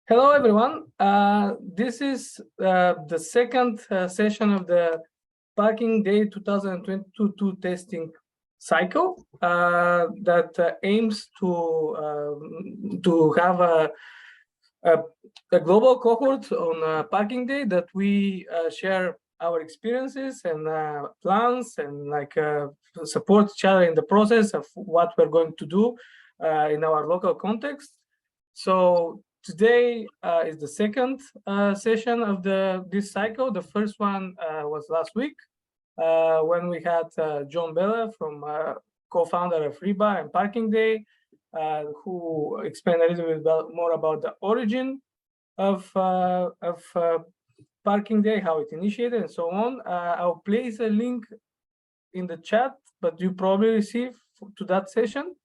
Hello, everyone. This is the second session of the Parking Day 2022 testing cycle that aims to have a global cohort on Parking Day that we share our experiences and plans and support each other in the process of what we're going to do in our local context. So today is the second session of this cycle. The first one was last week when we had John Bela from co-founder of Riba and Parking Day, who explained a little bit more about the origin of Parking Day, how it initiated, and so on. I'll place a link in the chat, but you probably receive to that session.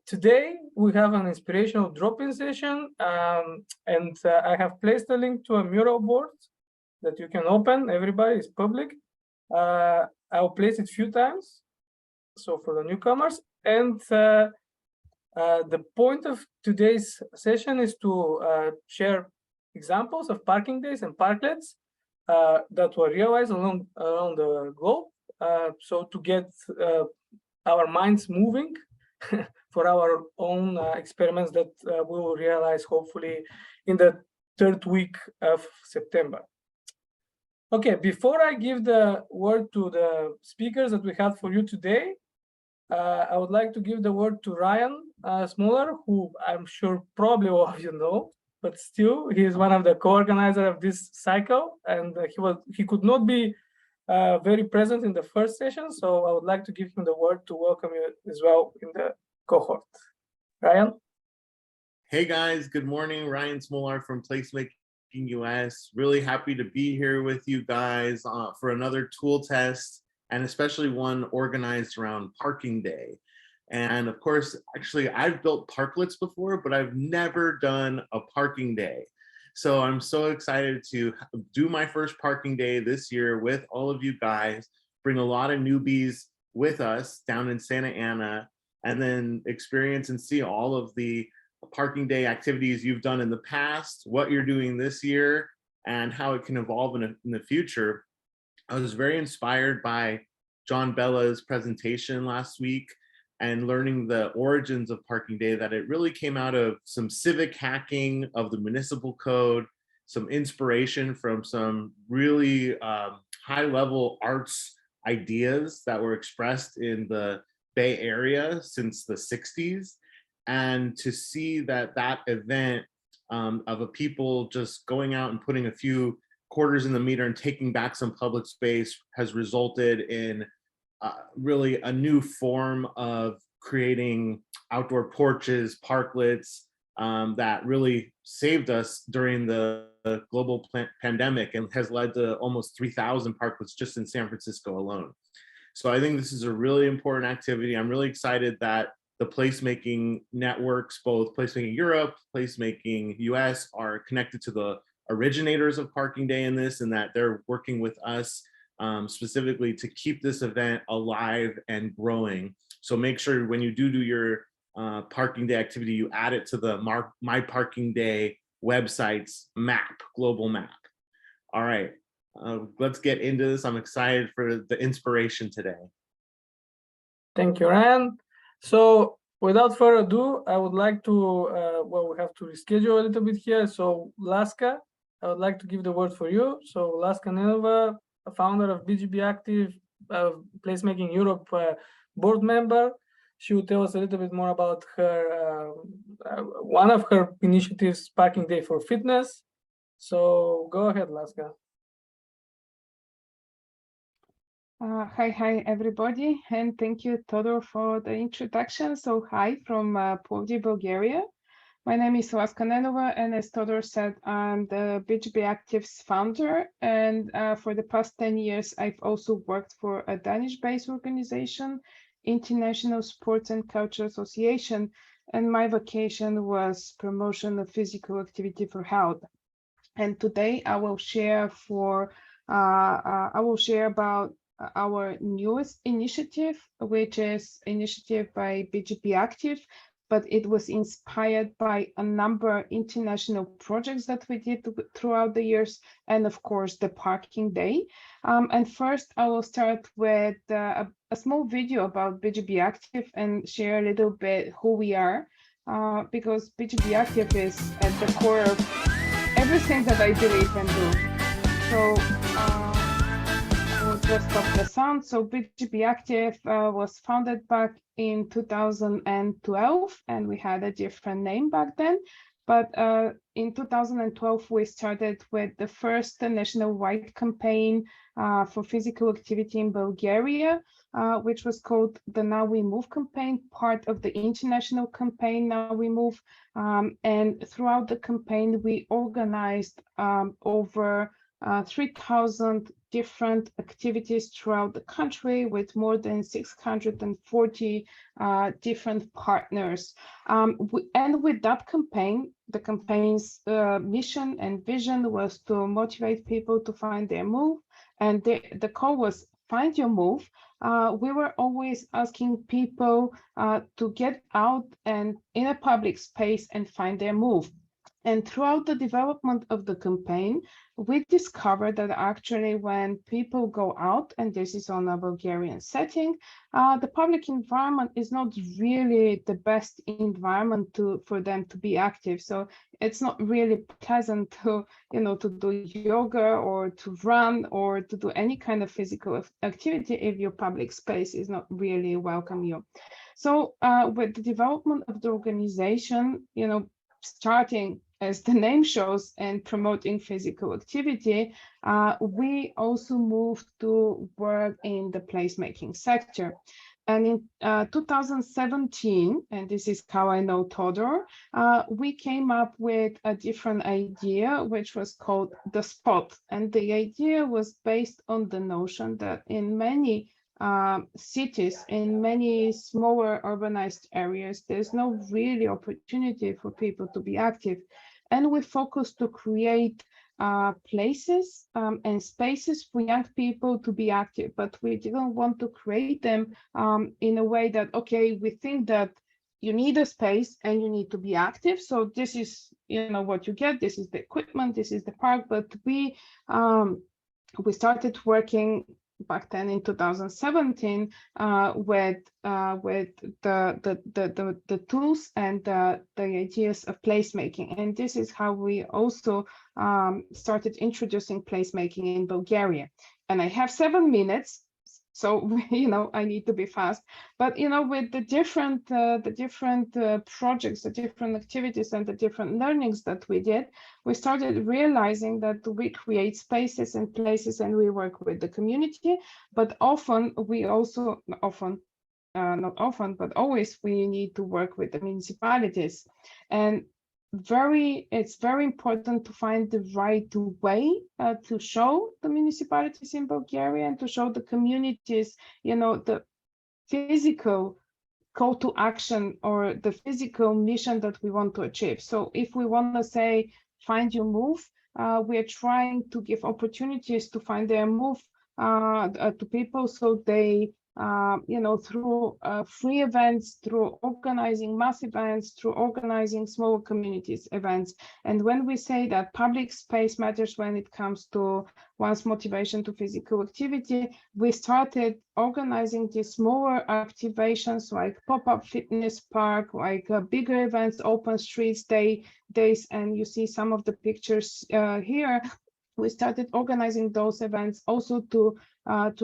Today we have an inspirational drop-in session, and I have placed a link to a mural board that you can open. Everybody is public. I'll place it a few times, so for the newcomers. And the point of today's session is to share examples of parking days and parklets that were realized around the globe. So to get our minds moving for our own experiments that we will realize hopefully in the third week of September. Okay, before I give the word to the speakers that we had for you today, I would like to give the word to Ryan Smoller, who I'm sure probably all of you know, but still he is one of the co-organizers of this cycle, and he could not be very present in the first session, so I would like to give him the word to welcome you as well in the cohort. Ryan? Hey guys, good morning. Ryan Smolar from PlacemakingUS. Really happy to be here with you guys for another tool test, and especially one organized around Parking Day. And of course, actually, I've built parklets before, but I've never done a Parking Day. So I'm so excited to do my first Parking Day this year with all of you guys, bring a lot of newbies with us down in Santa Ana, and then experience and see all of the Parking Day activities you've done in the past, what you're doing this year, and how it can evolve in the future. I was very inspired by John Bela's presentation last week and learning the origins of Parking Day, that it really came out of some civic hacking of the municipal code, some inspiration from some really high-level arts ideas that were expressed in the Bay Area since the 60s. And to see that event of a people just going out and putting a few quarters in the meter and taking back some public space has resulted in really a new form of creating outdoor porches, parklets that really saved us during the global pandemic and has led to almost 3,000 parklets just in San Francisco alone. So I think this is a really important activity. I'm really excited that the placemaking networks, both Placemaking Europe, Placemaking US, are connected to the originators of Parking Day in this, and that they're working with us specifically to keep this event alive and growing. So make sure when you do your Parking Day activity, you add it to the My Parking Day website's map, global map. All right, let's get into this. I'm excited for the inspiration today. Thank you, Ryan. So without further ado, I would like to, well, we have to reschedule a little bit here. So Laska, I would like to give the word for you. So Laska Nenova, a founder of BGB Active, Placemaking Europe board member. She will tell us a little bit more about her, one of her initiatives, Parking Day for Fitness. So go ahead, Laska. Hi, everybody, and thank you, Todor, for the introduction. So hi from Plovdiv, Bulgaria. My name is Laska Nenova, and as Todor said, I'm the BGB Active's founder, and for the past 10 years, I've also worked for a Danish-based organization, International Sports and Culture Association, and my vocation was promotion of physical activity for health. And today I will share about our newest initiative, which is initiative by BGB Active, but it was inspired by a number of international projects that we did throughout the years, and of course the parking day. And first I will start with a small video about Beju Active and share a little bit who we are, because Beju Active is at the core of everything that I believe and do. So we'll just stop the sound. So Beju Active was founded back in 2012, and we had a different name back then. But in 2012, we started with the first national-wide campaign for physical activity in Bulgaria, which was called the Now We Move campaign, part of the international campaign Now We Move. And throughout the campaign, we organized over 3,000 different activities throughout the country with more than 640 different partners. And with that campaign, the campaign's mission and vision was to motivate people to find their move. And the call was find your move. We were always asking people to get out and in a public space and find their move. And throughout the development of the campaign, we discovered that actually when people go out, and this is on a Bulgarian setting, the public environment is not really the best environment for them to be active. So it's not really pleasant to, to do yoga or to run or to do any kind of physical activity if your public space is not really welcome you. So with the development of the organization, starting as the name shows, and promoting physical activity, we also moved to work in the placemaking sector. And in 2017, and this is how I know Todor, we came up with a different idea, which was called the spot. And the idea was based on the notion that in many cities, in many smaller urbanized areas, there's no really opportunity for people to be active. And we focused to create places and spaces for young people to be active, but we didn't want to create them in a way that, okay, we think that you need a space and you need to be active. So this is, what you get, this is the equipment, this is the park, but we started working back then in 2017 with the tools and the ideas of placemaking. And this is how we also started introducing placemaking in Bulgaria. And I have 7 minutes, so I need to be fast. But with the different projects, the different activities, and the different learnings that we did, we started realizing that we create spaces and places, and we work with the community. But often we also not often, but always we need to work with the municipalities. And it's very important to find the right way to show the municipalities in Bulgaria and to show the communities, the physical call to action or the physical mission that we want to achieve. So if we want to say, find your move, we are trying to give opportunities to find their move to people, so they through free events, through organizing mass events, through organizing small communities events. And when we say that public space matters when it comes to one's motivation to physical activity, we started organizing these smaller activations like pop-up fitness park, like bigger events, open streets days, and you see some of the pictures here. We started organizing those events also to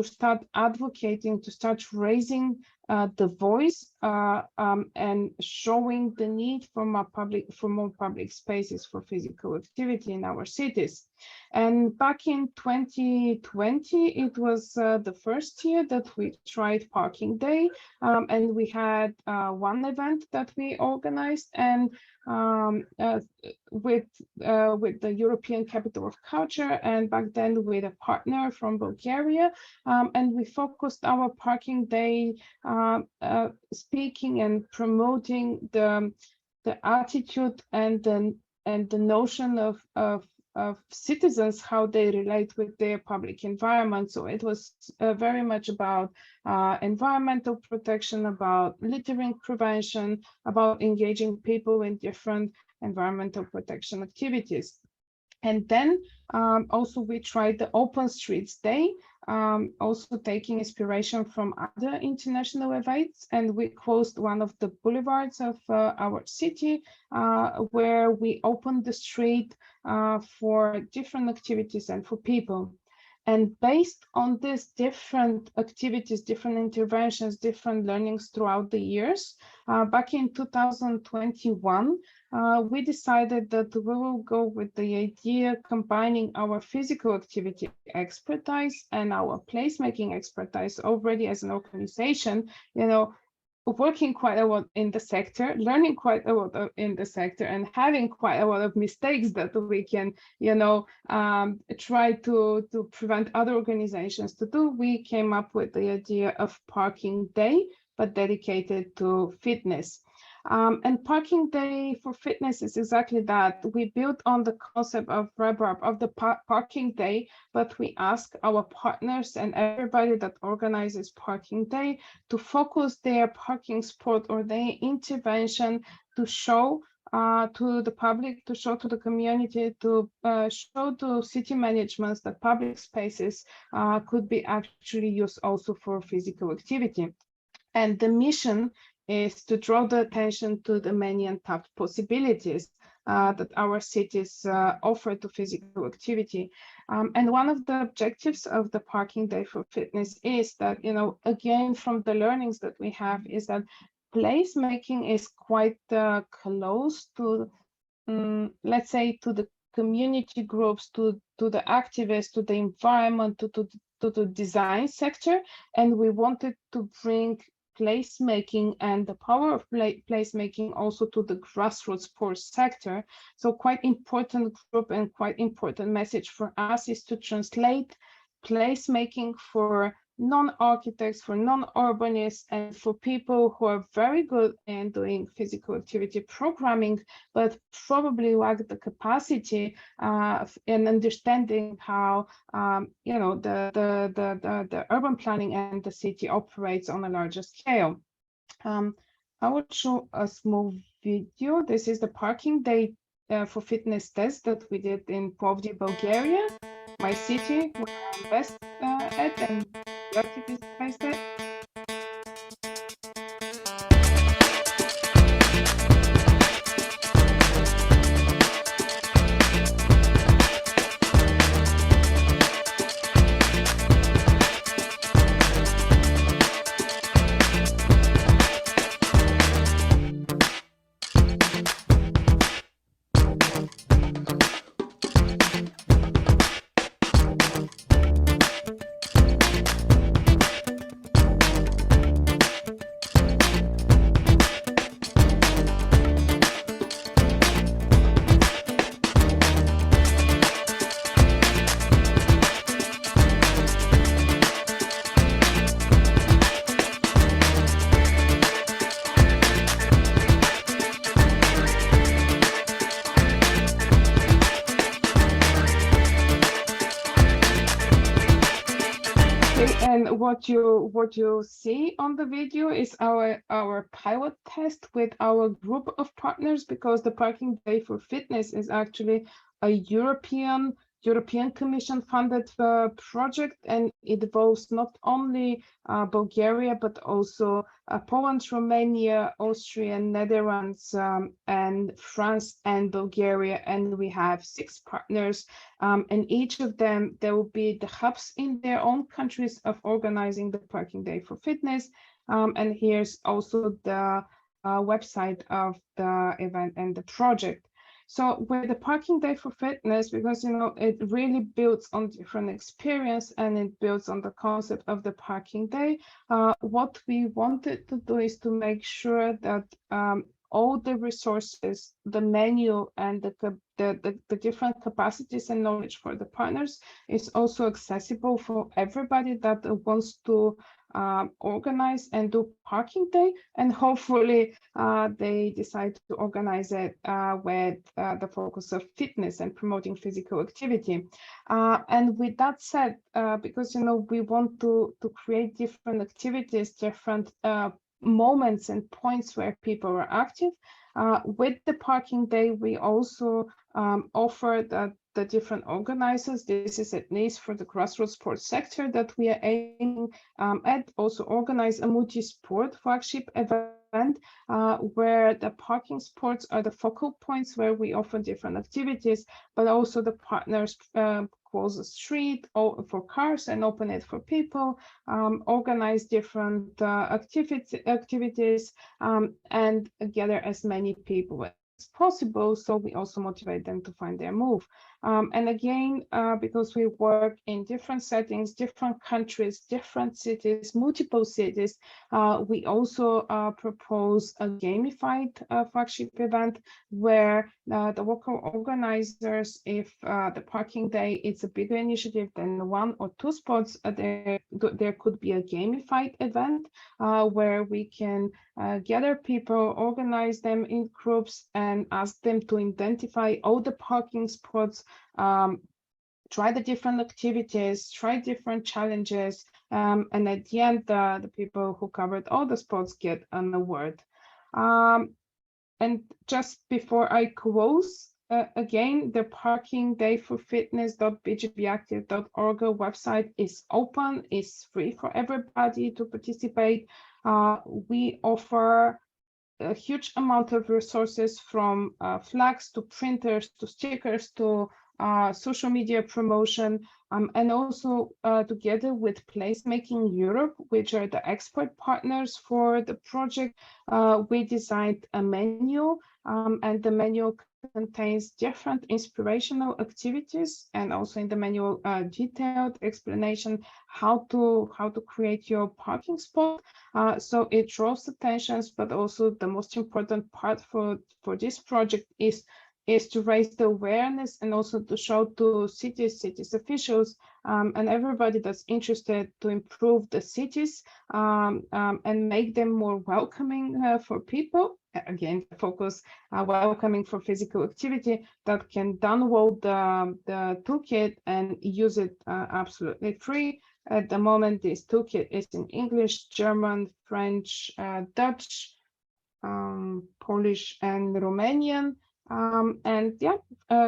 start advocating, to start raising the voice and showing the need for more public spaces for physical activity in our cities. And back in 2020, it was the first year that we tried Parking Day, and we had one event that we organized, and with the European Capital of Culture, and back then with a partner from Bulgaria, and we focused our Parking Day speaking and promoting the attitude and the notion of citizens, how they relate with their public environment. So it was very much about environmental protection, about littering prevention, about engaging people in different environmental protection activities. And then also we tried the Open Streets Day, also taking inspiration from other international events. And we closed one of the boulevards of our city, where we opened the street for different activities and for people. And based on these different activities, different interventions, different learnings throughout the years, back in 2021, we decided that we will go with the idea combining our physical activity expertise and our placemaking expertise already as an organization, working quite a lot in the sector, learning quite a lot in the sector, and having quite a lot of mistakes that we can, try to prevent other organizations to do. We came up with the idea of Parking Day, but dedicated to fitness. And Parking Day for Fitness is exactly that. We built on the concept of LeJobart, of the Parking Day, but we ask our partners and everybody that organizes Parking Day to focus their parking spot or their intervention to show to the public, to show to the community, to show to city managements that public spaces could be actually used also for physical activity. And the mission is to draw the attention to the many untapped possibilities that our cities offer to physical activity. And one of the objectives of the Parking Day for Fitness is that, again, from the learnings that we have, is that placemaking is quite close to, let's say, to the community groups, to the activists, to the environment, to the design sector. And we wanted to bring placemaking and the power of placemaking also to the grassroots sports sector. So quite important group and quite important message for us is to translate placemaking for non-architects, for non-urbanists, and for people who are very good in doing physical activity programming, but probably lack the capacity in understanding how the urban planning and the city operates on a larger scale. I will show a small video. This is the Parking Day for Fitness test that we did in Plovdiv, Bulgaria, my city, where I'm best at and the activists based at. And what you see on the video is our pilot test with our group of partners, because the Parking Day for Fitness is actually a European Commission funded project, and it involves not only Bulgaria but also Poland, Romania, Austria, Netherlands, and France and Bulgaria, and we have 6 partners, and each of them, there will be the hubs in their own countries of organizing the Parking Day for Fitness, and here's also the website of the event and the project. So with the Parking Day for Fitness, because it really builds on different experience and it builds on the concept of the Parking Day, what we wanted to do is to make sure that all the resources, the menu, and the different capacities and knowledge for the partners is also accessible for everybody that wants to organize and do parking day, and hopefully they decide to organize it with the focus of fitness and promoting physical activity. And with that said, because we want to create different activities, different moments and points where people are active. With the parking day, we also offer that the different organizers, this is at least for the grassroots sports sector that we are aiming at, also organize a multi-sport flagship event where the parking sports are the focal points where we offer different activities, but also the partners close the street for cars and open it for people, organize different activities and gather as many people as possible, so we also motivate them to find their move. And again, because we work in different settings, different countries, different cities, multiple cities, we also propose a gamified flagship event where the local organizers, if the parking day is a bigger initiative than 1 or 2 spots, there could be a gamified event where we can gather people, organize them in groups, and ask them to identify all the parking spots, try the different activities, try different challenges, and at the end, the people who covered all the spots get an award. And just before I close, again, the parking day for fitness.bgbactive.org website is open, is free for everybody to participate. We offer a huge amount of resources, from flags to printers to stickers to social media promotion, and also together with Placemaking Europe, which are the expert partners for the project, we designed a manual, and the manual contains different inspirational activities, and also in the manual detailed explanation how to create your parking spot. So it draws attentions, but also the most important part for this project is to raise the awareness and also to show to cities officials, and everybody that's interested to improve the cities and make them more welcoming for people. Again, focus welcoming for physical activity, that can download the toolkit and use it absolutely free. At the moment, this toolkit is in English, German, French, Dutch, Polish, and Romanian. And yeah,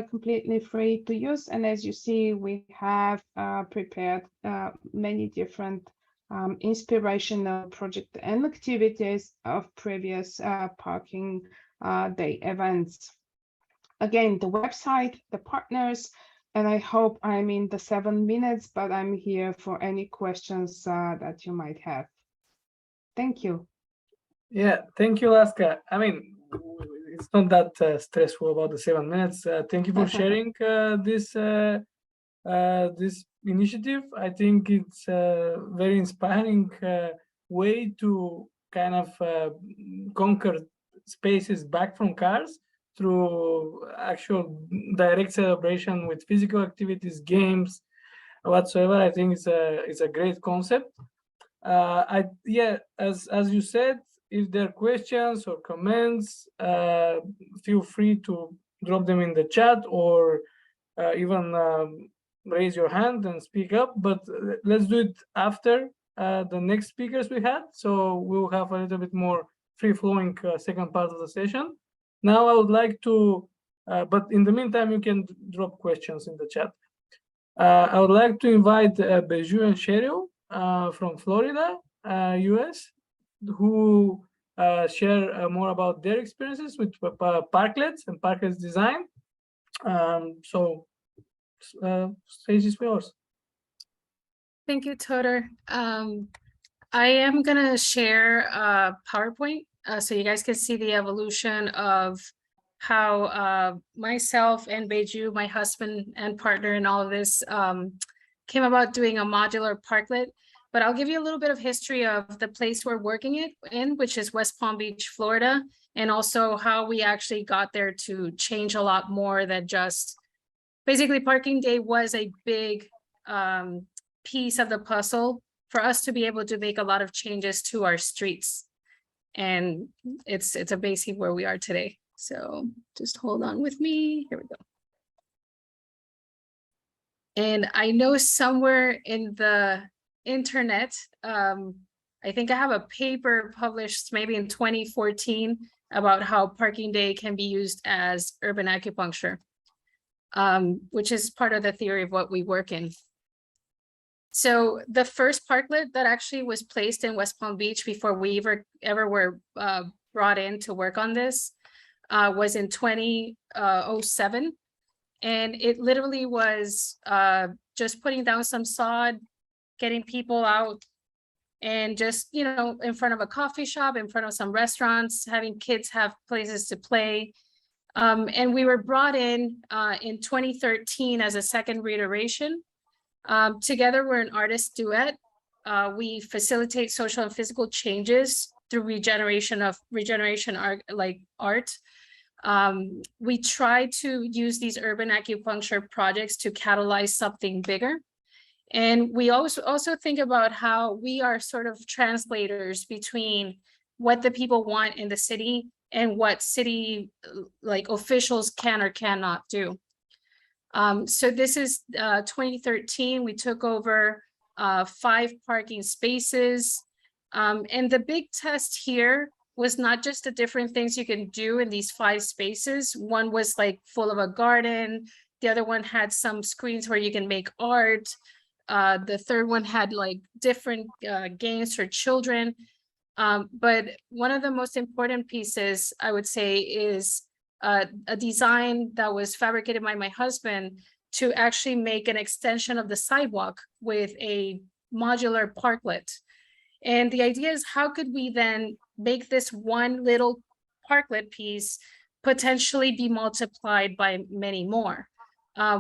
completely free to use. And as you see, we have prepared many different inspirational project and activities of previous parking day events. Again, the website, the partners, and I hope I'm in the 7 minutes, but I'm here for any questions that you might have. Thank you. Yeah, thank you, Laska. I mean, it's not that stressful about the 7 minutes. Thank you for sharing this initiative. I think it's a very inspiring way to kind of conquer spaces back from cars through actual direct celebration with physical activities, games, whatsoever. I think it's a great concept. As you said, if there are questions or comments, feel free to drop them in the chat, or even raise your hand and speak up. But let's do it after the next speakers we had, so we'll have a little bit more free-flowing second part of the session. Now I would like to, but in the meantime, you can drop questions in the chat. I would like to invite Beju and Sherryl from Florida, US, who share more about their experiences with parklets and parklets design. So stage is yours. Thank you, Todor. I am gonna share a PowerPoint so you guys can see the evolution of how myself and Beju, my husband and partner in all of this, came about doing a modular parklet. But I'll give you a little bit of history of the place we're working in, which is West Palm Beach, Florida, and also how we actually got there to change a lot more than just, basically parking day was a big piece of the puzzle for us to be able to make a lot of changes to our streets. And it's a basic where we are today. So just hold on with me. Here we go. And I know somewhere in the internet, I think I have a paper published maybe in 2014 about how parking day can be used as urban acupuncture, which is part of the theory of what we work in. So the first parklet that actually was placed in West Palm Beach before we ever were brought in to work on this was in 2007. And it literally was just putting down some sod, getting people out, and just, you know, in front of a coffee shop, in front of some restaurants, having kids have places to play. And we were brought in 2013 as a second reiteration. Together, we're an artist duet. We facilitate social and physical changes through regeneration art, like art. We try to use these urban acupuncture projects to catalyze something bigger. And we also think about how we are sort of translators between what the people want in the city and what city like officials can or cannot do. So this is 2013, we took over 5 parking spaces. And the big test here was not just the different things you can do in these 5 spaces. One was like full of a garden. The other one had some screens where you can make art. The third one had like different games for children. But one of the most important pieces, I would say, is a design that was fabricated by my husband to actually make an extension of the sidewalk with a modular parklet. And the idea is, how could we then make this one little parklet piece potentially be multiplied by many more?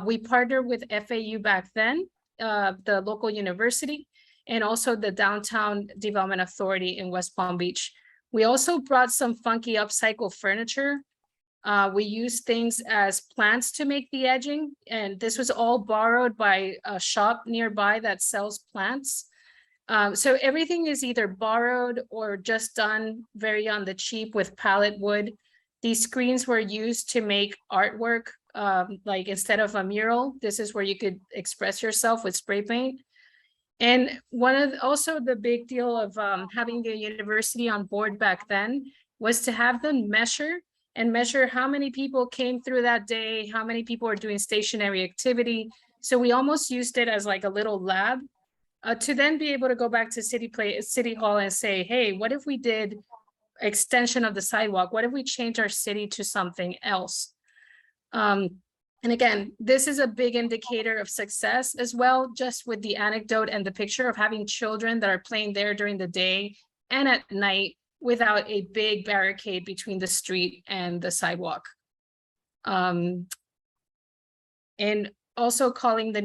We partnered with FAU back then, the local university, and also the Downtown Development Authority in West Palm Beach. We also brought some funky upcycle furniture. We used things as plants to make the edging, and this was all borrowed by a shop nearby that sells plants. So everything is either borrowed or just done very on the cheap with pallet wood. These screens were used to make artwork, like instead of a mural, this is where you could express yourself with spray paint. And one of also the big deal of having the university on board back then was to have them measure how many people came through that day, how many people are doing stationary activity. So we almost used it as like a little lab to then be able to go back to City Hall and say, hey, what if we did extension of the sidewalk? What if we change our city to something else? And again, this is a big indicator of success as well, just with the anecdote and the picture of having children that are playing there during the day and at night without a big barricade between the street and the sidewalk. And also calling the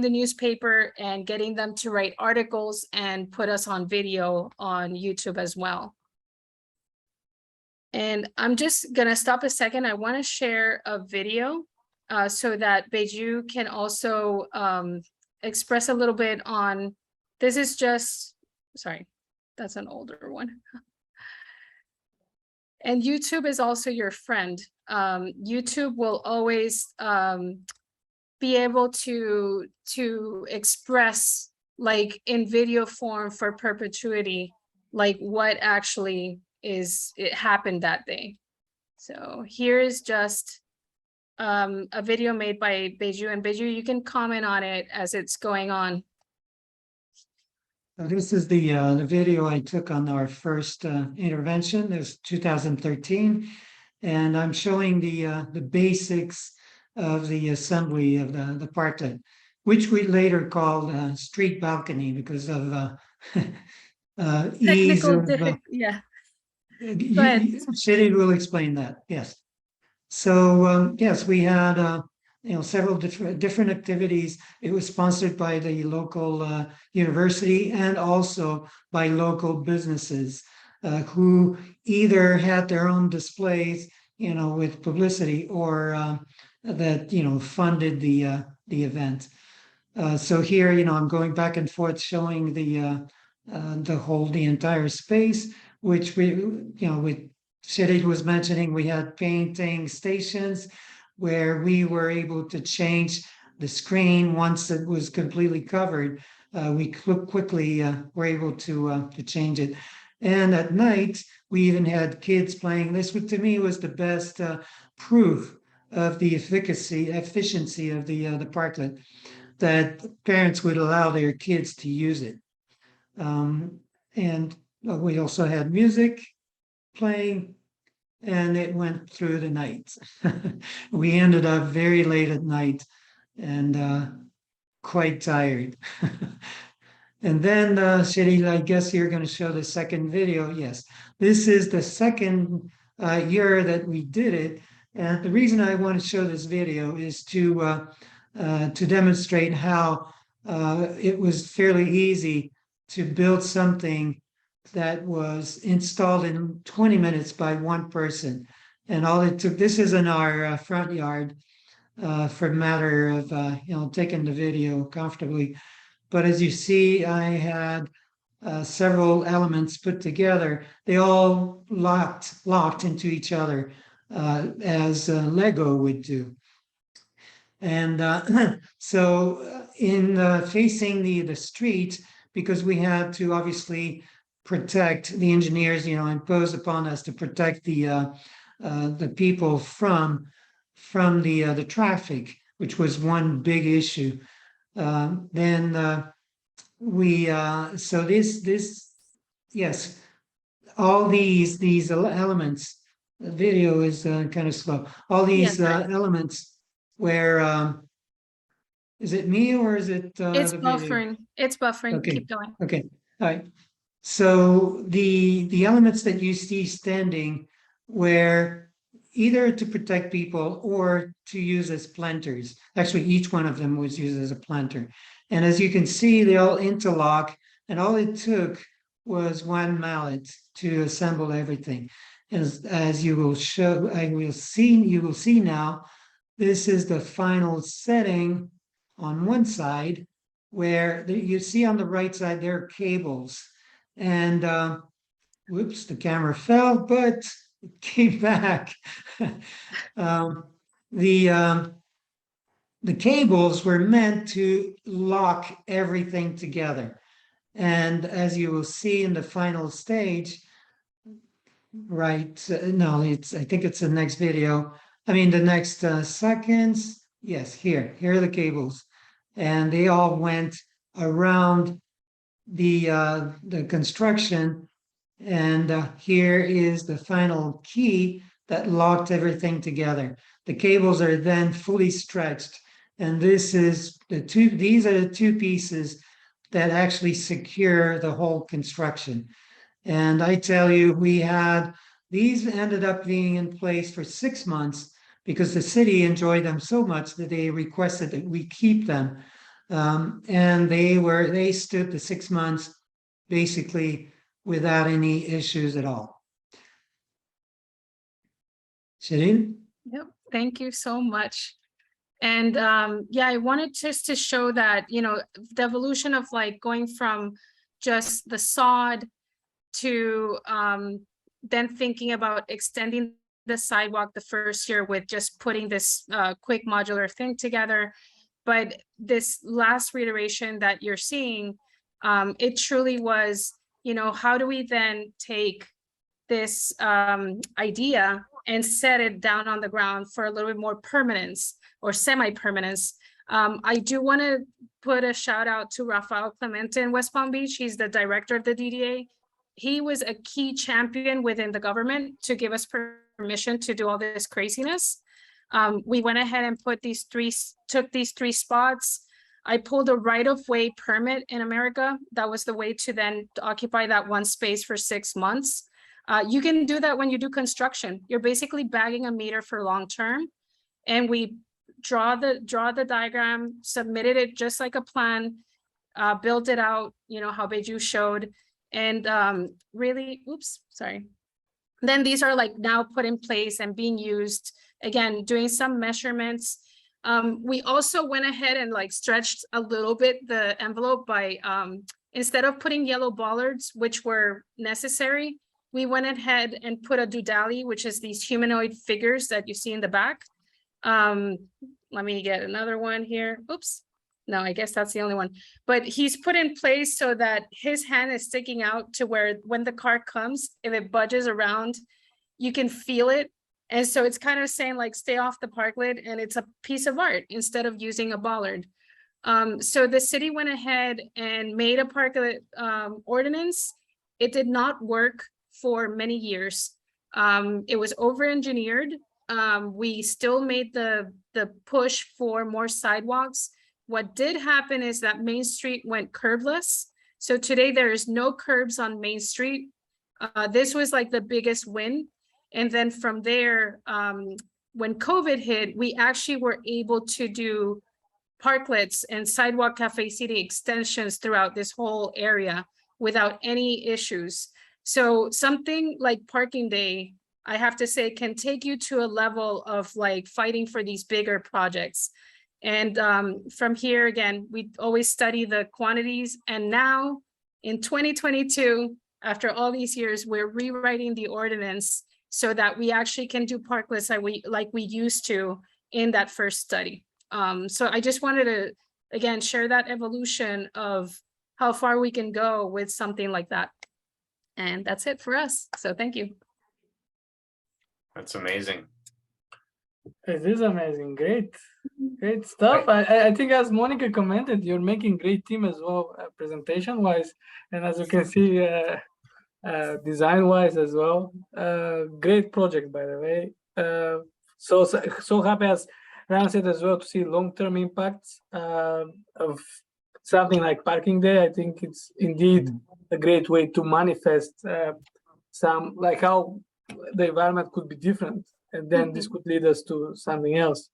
newspaper and getting them to write articles and put us on video on YouTube as well. And I'm just gonna stop a second. I wanna share a video so that Beju can also express a little bit on, this is just, sorry, that's an older one. And YouTube is also your friend. YouTube will always be able to express, like in video form for perpetuity, like what actually it happened that day. So here is just a video made by Beju, and Beju, you can comment on it as it's going on. So this is the video I took on our first intervention. It was 2013, and I'm showing the basics of the assembly of the parklet, which we later called street balcony because of ease of. Yeah. City will explain that. Yes. So yes, we had several different activities. It was sponsored by the local university and also by local businesses who either had their own displays, with publicity, or that funded the event. So here, I'm going back and forth showing the entire space, which with Sherry was mentioning, we had painting stations where we were able to change the screen once it was completely covered. We quickly were able to change it. And at night, we even had kids playing. This, to me, was the best proof of the efficiency of the parklet, that parents would allow their kids to use it. And we also had music playing, and it went through the night. We ended up very late at night and quite tired. And then, Sherry, I guess you're going to show the second video. Yes, this is the second year that we did it. And the reason I want to show this video is to demonstrate how it was fairly easy to build something that was installed in 20 minutes by one person. And all it took, this is in our front yard, for a matter of, taking the video comfortably. But as you see, I had several elements put together. They all locked into each other, as Lego would do. And so in facing the street, because we had to obviously protect, the engineers, imposed upon us to protect the people from the traffic, which was one big issue. Then we so this yes, all these elements. The video is kind of slow. All these elements where is it me or is it It's the video? buffering. It's buffering. Okay. Keep going. Okay. All right. So the elements that you see standing were either to protect people or to use as planters. Actually, each one of them was used as a planter. And as you can see, they all interlock, and all it took was one mallet to assemble everything. As you will you will see now, this is the final setting on one side, where you see on the right side, there are cables. And whoops, the camera fell, but it came back. The cables were meant to lock everything together. And as you will see in the final stage, right, no, I think it's the next video. I mean, the next seconds. Yes, here are the cables. And they all went around the construction. And here is the final key that locked everything together. The cables are then fully stretched. And these are the two pieces that actually secure the whole construction. And I tell you, these ended up being in place for 6 months because the city enjoyed them so much that they requested that we keep them. And they stood the 6 months basically without any issues at all. Shireen? Yep. Thank you so much. And yeah, I wanted just to show that, the evolution of like going from just the sod to then thinking about extending the sidewalk the first year with just putting this quick modular thing together. But this last reiteration that you're seeing, it truly was, how do we then take this idea and set it down on the ground for a little bit more permanence or semi-permanence. I do want to put a shout out to Rafael Clemente in West Palm Beach. He's the director of the DDA. He was a key champion within the government to give us permission to do all this craziness. We went ahead and took these three spots. I pulled a right-of-way permit in America. That was the way to then occupy that one space for 6 months. You can do that when you do construction. You're basically bagging a meter for long-term, and we draw the diagram, submitted it just like a plan, built it out, how Beju showed, and really, oops, sorry. Then these are like now put in place and being used, again, doing some measurements. We also went ahead and like stretched a little bit the envelope by instead of putting yellow bollards, which were necessary, we went ahead and put a doodali, which is these humanoid figures that you see in the back. Let me get another one here. Oops. No, I guess that's the only one. But he's put in place so that his hand is sticking out to where when the car comes, if it budges around, you can feel it. And so it's kind of saying like, stay off the parklet, and it's a piece of art instead of using a bollard. So the city went ahead and made a parklet ordinance. It did not work for many years. It was over-engineered. We still made the push for more sidewalks. What did happen is that Main Street went curbless. So today there is no curbs on Main Street. This was like the biggest win. And then from there, when COVID hit, we actually were able to do parklets and sidewalk cafe city extensions throughout this whole area without any issues. So something like parking day, I have to say, can take you to a level of like fighting for these bigger projects. And from here, again, we always study the quantities. And now in 2022, after all these years, we're rewriting the ordinance so that we actually can do parklets like we used to in that first study. So I just wanted to, again, share that evolution of how far we can go with something like that. And that's it for us. So thank you. That's amazing. It is amazing. Great stuff. I think, as Monica commented, you're making great team as well, presentation wise, and as you can see, design wise as well. Great project, by the way. So happy, as Ryan said as well, to see long-term impacts of something like parking day. I think it's indeed a great way to manifest some, like how the environment could be different, and then this could lead us to something else.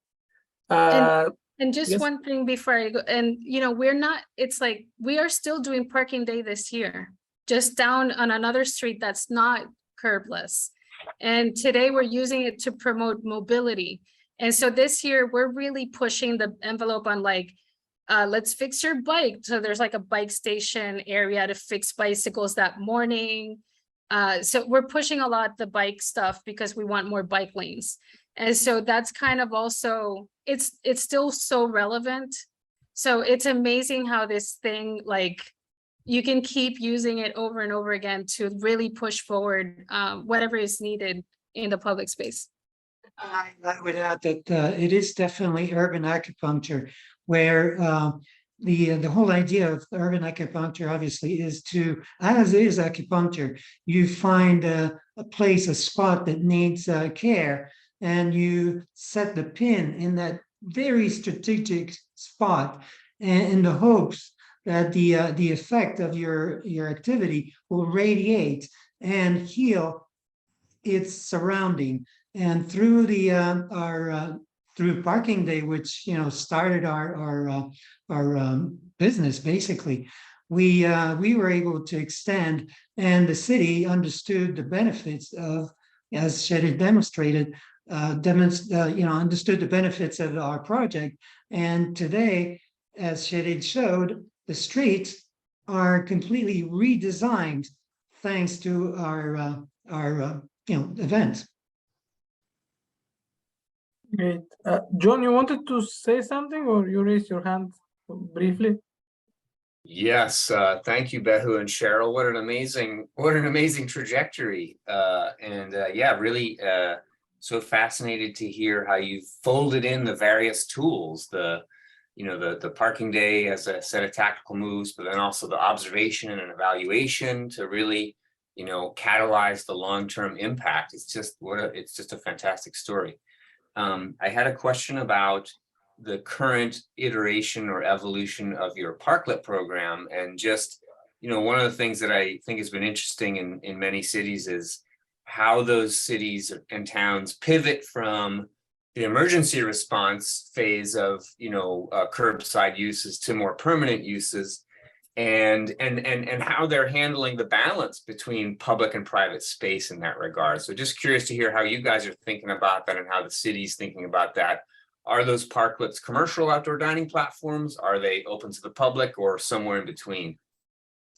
And just yes. one thing before I go, and you know, we're not, it's like, we are still doing parking day this year, just down on another street that's not curbless. And today we're using it to promote mobility. And so this year we're really pushing the envelope on like, let's fix your bike. So there's like a bike station area to fix bicycles that morning. So we're pushing a lot the bike stuff because we want more bike lanes. And so that's kind of also, it's still so relevant. So it's amazing how this thing, like, you can keep using it over and over again to really push forward whatever is needed in the public space. I would add that it is definitely urban acupuncture, where the whole idea of urban acupuncture obviously is to, as is acupuncture, you find a place, a spot that needs care, and you set the pin in that very strategic spot, and in the hopes that the effect of your activity will radiate and heal its surrounding. And through through parking day, which started our business, basically, we were able to extend, and the city understood the benefits of, as Sherry demonstrated, understood the benefits of our project. And today, as Sherry showed, the streets are completely redesigned thanks to our event. Great. John, you wanted to say something, or you raised your hand briefly? Yes, thank you, Beju and Sherryl. What an amazing trajectory. Yeah, really so fascinated to hear how you've folded in the various tools, the parking day as a set of tactical moves, but then also the observation and evaluation to really, catalyze the long-term impact. It's just a fantastic story. I had a question about the current iteration or evolution of your parklet program, and just, one of the things that I think has been interesting in many cities is how those cities and towns pivot from the emergency response phase of, curbside uses to more permanent uses, and how they're handling the balance between public and private space in that regard. So just curious to hear how you guys are thinking about that and how the city's thinking about that Are those parklets commercial outdoor dining platforms? Are they open to the public or somewhere in between?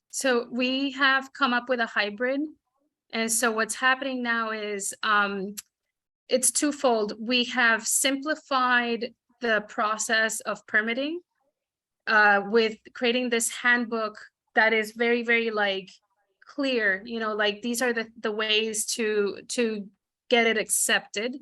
So we have come up with a hybrid. And so what's happening now is it's twofold. We have simplified the process of permitting with creating this handbook that is very, very like clear, you know, like these are the ways to get it accepted.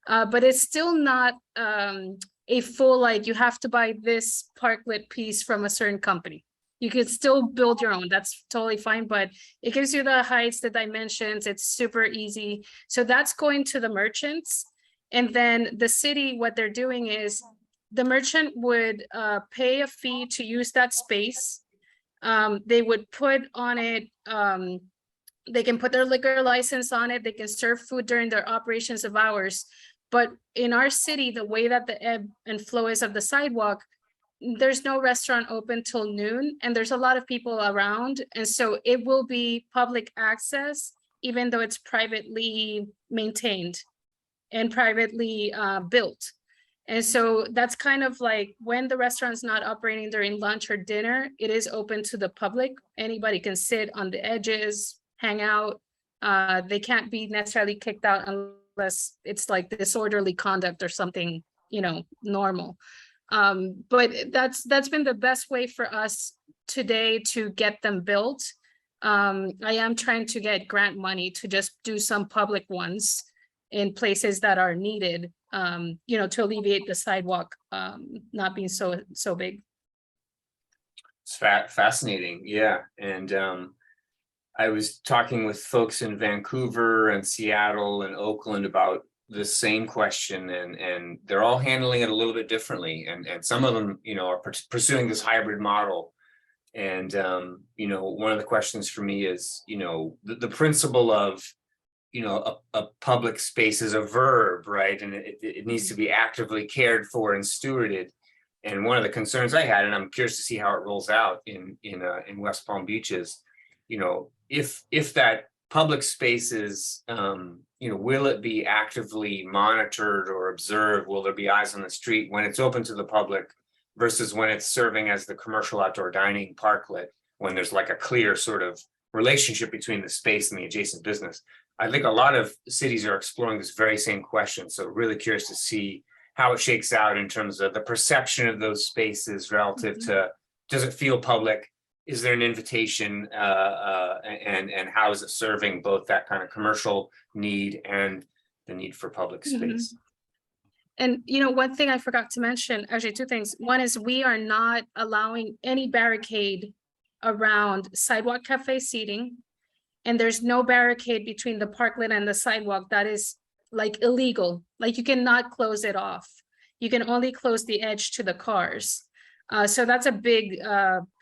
But it's still not a full, like you have to buy this parklet piece from a certain company. You could still build your own, that's totally fine, but it gives you the heights, the dimensions, it's super easy. So that's going to the merchants. And then the city, what they're doing is the merchant would pay a fee to use that space. They would put on it, they can put their liquor license on it, they can serve food during their operations of hours. But in our city, the way that the ebb and flow is of the sidewalk, there's no restaurant open till noon and there's a lot of people around. And so it will be public access, even though it's privately maintained and privately built. And so that's kind of like when the restaurant's not operating during lunch or dinner, it is open to the public. Anybody can sit on the edges, hang out. They can't be necessarily kicked out unless it's like disorderly conduct or something, you know, normal. But that's been the best way for us today to get them built. I am trying to get grant money to just do some public ones in places that are needed, you know, to alleviate the sidewalk not being so big. It's fascinating, yeah. And I was talking with folks in Vancouver and Seattle and Oakland about the same question, and they're all handling it a little bit differently, and some of them, you know, are pursuing this hybrid model. And you know, one of the questions for me is, you know, the principle of, you know, a public space is a verb, right? And it needs to be actively cared for and stewarded. And one of the concerns I had, and I'm curious to see how it rolls out in West Palm Beach, is, you know, if that public space is, you know, will it be actively monitored or observed? Will there be eyes on the street when it's open to the public versus when it's serving as the commercial outdoor dining parklet, when there's like a clear sort of relationship between the space and the adjacent business? I think a lot of cities are exploring this very same question. So really curious to see how it shakes out in terms of the perception of those spaces relative to, does it feel public? Is there an invitation, and how is it serving both that kind of commercial need and the need for public space? And, you know, one thing I forgot to mention, actually two things. One is we are not allowing any barricade around sidewalk cafe seating. And there's no barricade between the parklet and the sidewalk. That is like illegal. Like you cannot close it off. You can only close the edge to the cars. So that's a big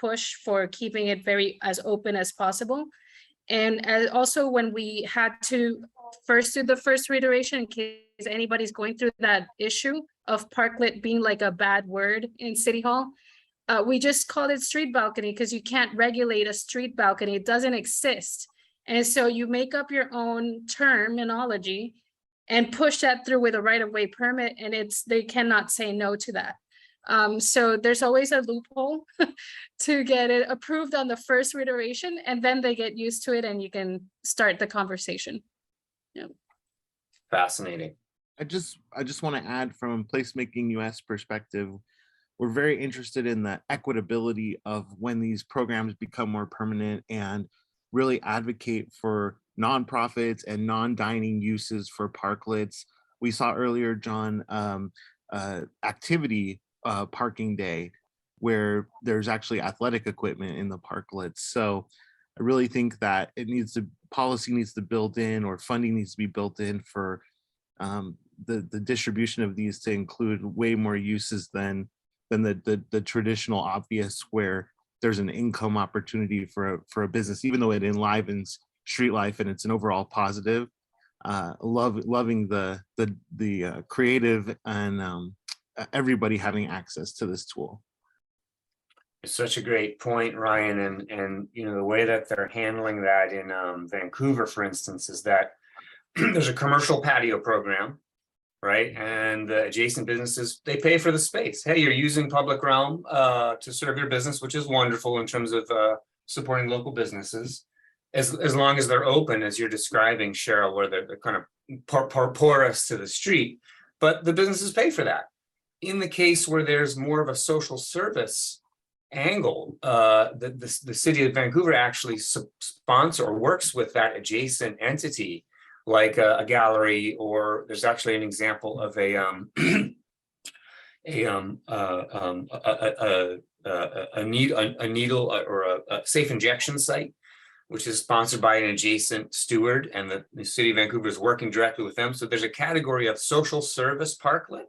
push for keeping it as open as possible. And also when we had to first do the first reiteration, in case anybody's going through that issue of parklet being like a bad word in City Hall, we just called it street balcony because you can't regulate a street balcony. It doesn't exist. And so you make up your own terminology and push that through with a right-of-way permit, and they cannot say no to that. So there's always a loophole to get it approved on the first reiteration, and then they get used to it and you can start the conversation. Yeah. Fascinating. I just want to add, from PlacemakingUS perspective, we're very interested in the equitability of when these programs become more permanent, and really advocate for nonprofits and non-dining uses for parklets. We saw earlier, John, activity parking day, where there's actually athletic equipment in the parklets. So I really think that policy needs to build in, or funding needs to be built in for the distribution of these to include way more uses than the traditional obvious, where there's an income opportunity for a business, even though it enlivens street life and it's an overall positive. Loving the creative and everybody having access to this tool. It's such a great point, Ryan, and you know, the way that they're handling that in Vancouver, for instance, is that there's a commercial patio program, right? And the adjacent businesses, they pay for the space. Hey, you're using public realm to serve your business, which is wonderful in terms of supporting local businesses, as long as they're open, as you're describing, Cheryl, where they're kind of porous to the street. But the businesses pay for that. In the case where there's more of a social service angle, the city of Vancouver actually sponsors or works with that adjacent entity, like a gallery, or there's actually an example of a needle or a safe injection site, which is sponsored by an adjacent steward, and the city of Vancouver is working directly with them. So there's a category of social service parklet,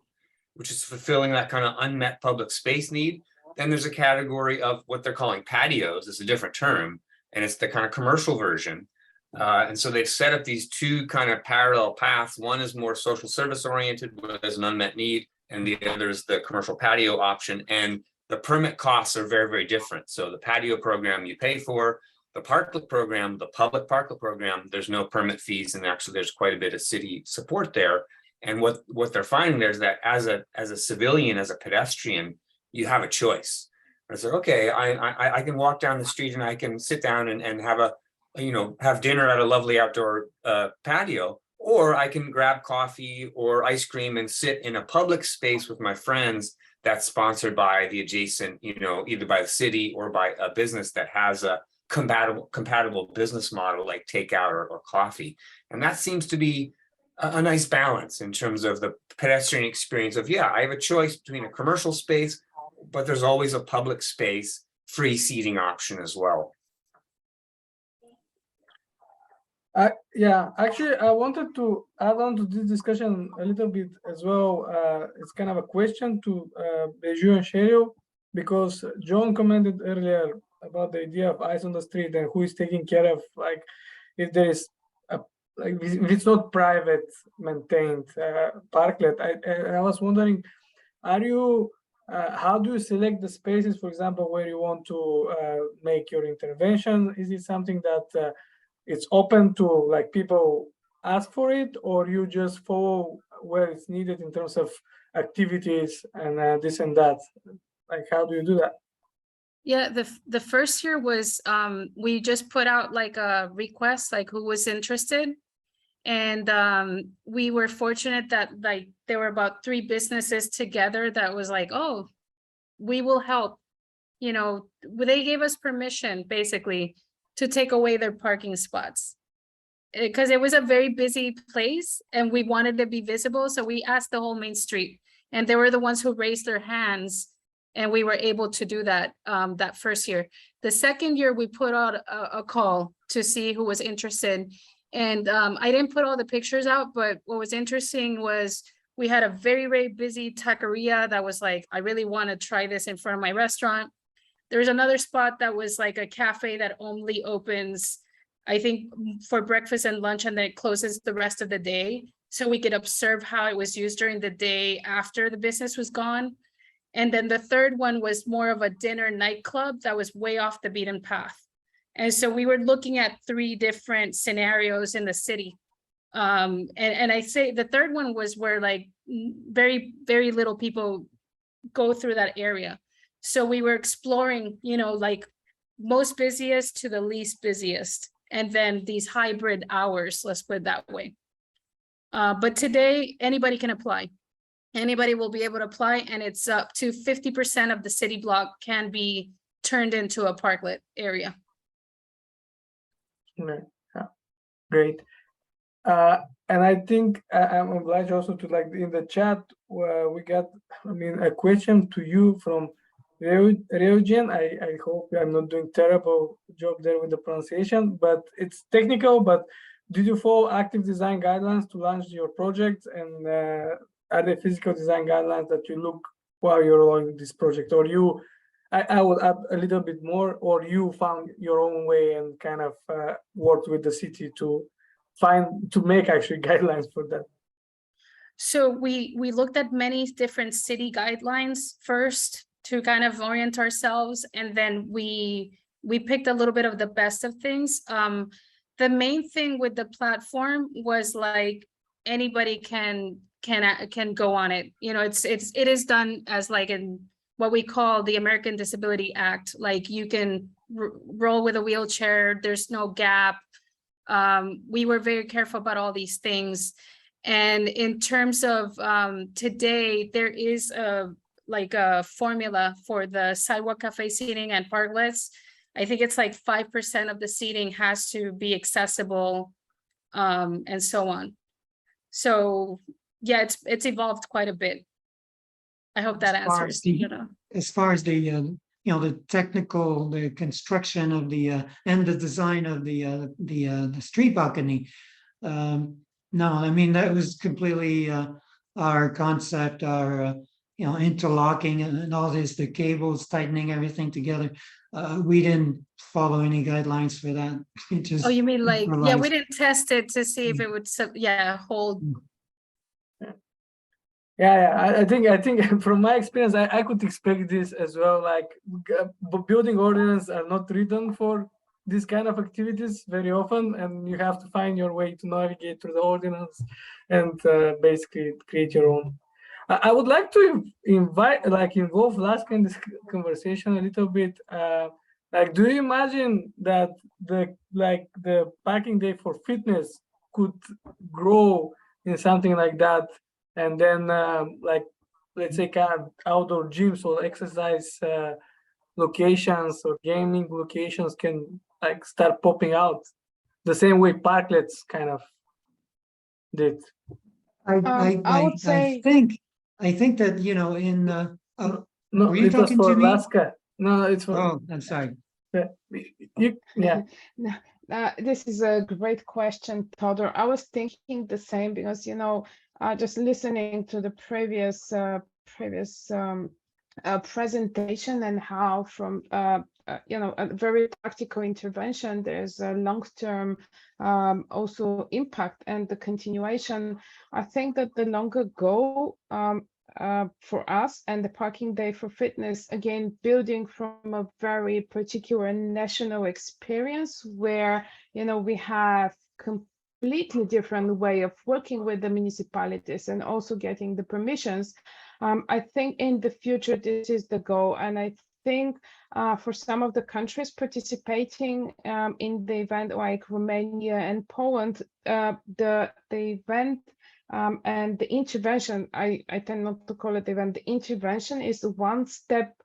which is fulfilling that kind of unmet public space need. Then there's a category of what they're calling patios. It's a different term, and it's the kind of commercial version. And so they've set up these two kind of parallel paths. One is more social service oriented, where there's an unmet need, and the other is the commercial patio option. And the permit costs are very, very different. So the patio program you pay for, the parklet program, the public parklet program, there's no permit fees, and actually there's quite a bit of city support there. And what they're finding there is that as a civilian, as a pedestrian, you have a choice. It's like, okay, I can walk down the street and I can sit down and have have dinner at a lovely outdoor patio, or I can grab coffee or ice cream and sit in a public space with my friends that's sponsored by the adjacent, either by the city or by a business that has a compatible business model like takeout or coffee. And that seems to be a nice balance in terms of the pedestrian experience of, I have a choice between a commercial space, but there's always a public space, free seating option as well. Actually, I wanted to add on to this discussion a little bit as well. It's kind of a question to Beju and Sherryl, because John commented earlier about the idea of eyes on the street and who is taking care of, like, if there is if it's not private maintained parklet. I was wondering, how do you select the spaces, for example, where you want to make your intervention? Is it something that it's open to, like, people ask for it, or you just follow where it's needed in terms of activities and this and that? Like, how do you do that? Yeah, the first year was we just put out like a request, like who was interested. And we were fortunate that like there were about 3 businesses together that was like, oh, we will help. They gave us permission basically to take away their parking spots, because it was a very busy place and we wanted to be visible. So we asked the whole main street, and they were the ones who raised their hands, and we were able to do that that first year. The second year we put out a call to see who was interested. And I didn't put all the pictures out, but what was interesting was we had a very, very busy taqueria that was like, I really want to try this in front of my restaurant. There was another spot that was like a cafe that only opens, I think, for breakfast and lunch, and then it closes the rest of the day. So we could observe how it was used during the day after the business was gone. And then the third one was more of a dinner nightclub that was way off the beaten path. And so we were looking at 3 different scenarios in the city. And I say the third one was where like very, very little people go through that area. So we were exploring, like most busiest to the least busiest, and then these hybrid hours, let's put it that way. But today, anybody can apply. Anybody will be able to apply, and it's up to 50% of the city block can be turned into a parklet area. Yeah, great. And I think I'm obliged also to, like, in the chat, we got, a question to you from Reugen. I hope I'm not doing terrible job there with the pronunciation, but it's technical. But did you follow active design guidelines to launch your project? And are there physical design guidelines that you look while you're on this project? Or I would add a little bit more, or you found your own way and kind of worked with the city to make actually guidelines for that? So we looked at many different city guidelines first to kind of orient ourselves, and then we picked a little bit of the best of things. The main thing with the platform was like anybody can can go on it. You know, it is done as like in what we call the American Disability Act. Like you can roll with a wheelchair, there's no gap. We were very careful about all these things. And in terms of today, there is a formula for the sidewalk cafe seating and parklets. I think it's like 5% of the seating has to be accessible, and so on. So yeah, it's evolved quite a bit. I hope that answers. As far as the the technical, the construction of the and the design of the street balcony. No, I mean that was completely our concept, our interlocking and all this, the cables, tightening everything together. We didn't follow any guidelines for that. Just oh, you mean like, yeah, we didn't test it to see if it would, hold. Yeah, I think from my experience, I could expect this as well. Like building ordinance are not written for this kind of activities very often, and you have to find your way to navigate through the ordinance and basically create your own. I would like to involve Laska in this conversation a little bit. Like, do you imagine that the packing day for fitness could grow in something like that? And then let's say kind of outdoor gyms or exercise locations or gaming locations can like start popping out the same way parklets kind of did. I would say I think that in No, were you it was talking for to me? Alaska. No, it's for. Oh, I'm sorry. Yeah. This is a great question, Todor. I was thinking the same because just listening to the previous presentation and how from a very tactical intervention, there's a long-term also impact and the continuation. I think that the longer goal for us and the parking day for fitness, again, building from a very particular national experience where, we have completely different way of working with the municipalities and also getting the permissions. I think in the future, this is the goal. And I think for some of the countries participating in the event like Romania and Poland, the event and the intervention, I tend not to call it event, the intervention is one step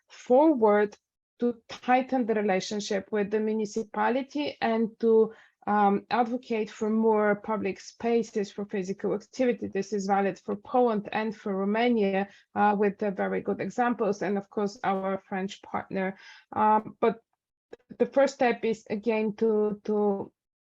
forward to tighten the relationship with the municipality and to advocate for more public spaces for physical activity. This is valid for Poland and for Romania with very good examples, and of course our French partner. But the first step is again to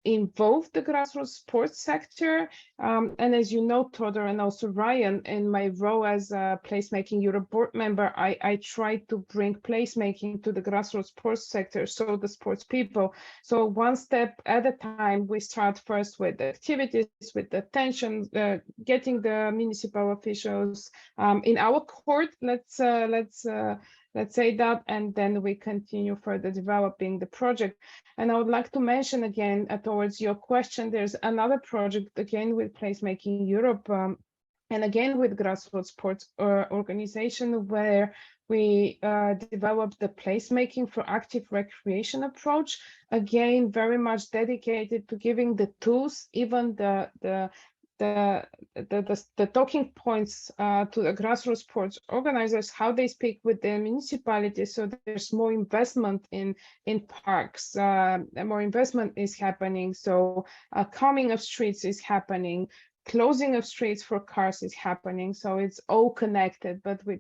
involve the grassroots sports sector. And as you know, Todor, and also Ryan, in my role as a Placemaking Europe board member, I try to bring placemaking to the grassroots sports sector, so the sports people. So one step at a time, we start first with the activities, with the attention, getting the municipal officials in our court, let's say that, and then we continue further developing the project. And I would like to mention again, towards your question, there's another project again with Placemaking Europe, and again with grassroots sports organization, where we developed the placemaking for active recreation approach, again very much dedicated to giving the tools, even the talking points to the grassroots sports organizers, how they speak with the municipality. So there's more investment in parks, more investment is happening. So calming of streets is happening, closing of streets for cars is happening. So it's all connected, but we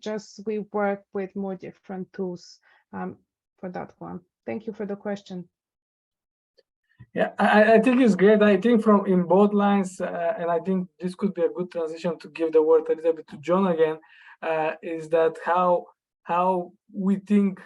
work with more different tools for that one. Thank you for the question. Yeah, I think it's great. I think from in both lines, and I think this could be a good transition to give the word a little bit to John again, is that how we think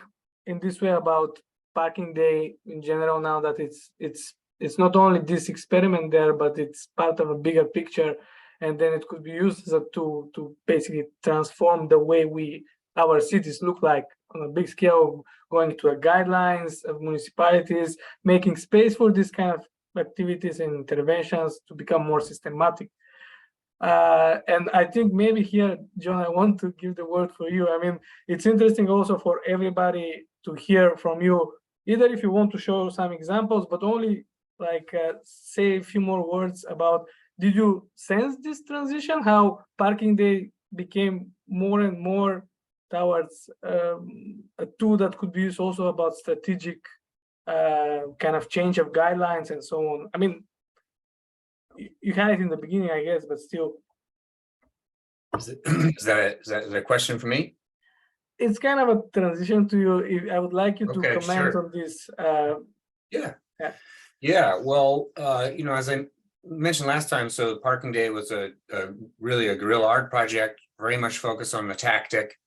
in this way about parking day in general now that it's not only this experiment there, but it's part of a bigger picture, and then it could be used as a tool to basically transform the way our cities look like on a big scale, going to a guidelines of municipalities, making space for this kind of activities and interventions to become more systematic. And I think maybe here, John, I want to give the word for you. I mean, it's interesting also for everybody to hear from you, either if you want to show some examples, but only like say a few more words about, did you sense this transition, how Parking Day became more and more towards a tool that could be used also about strategic kind of change of guidelines and so on? I mean, you had it in the beginning, I guess, but still. Is that a question for me? It's kind of a transition to you. I would like you to comment on this. Yeah. Well, as I mentioned last time, so Parking Day was really a guerrilla art project, very much focused on the tactic.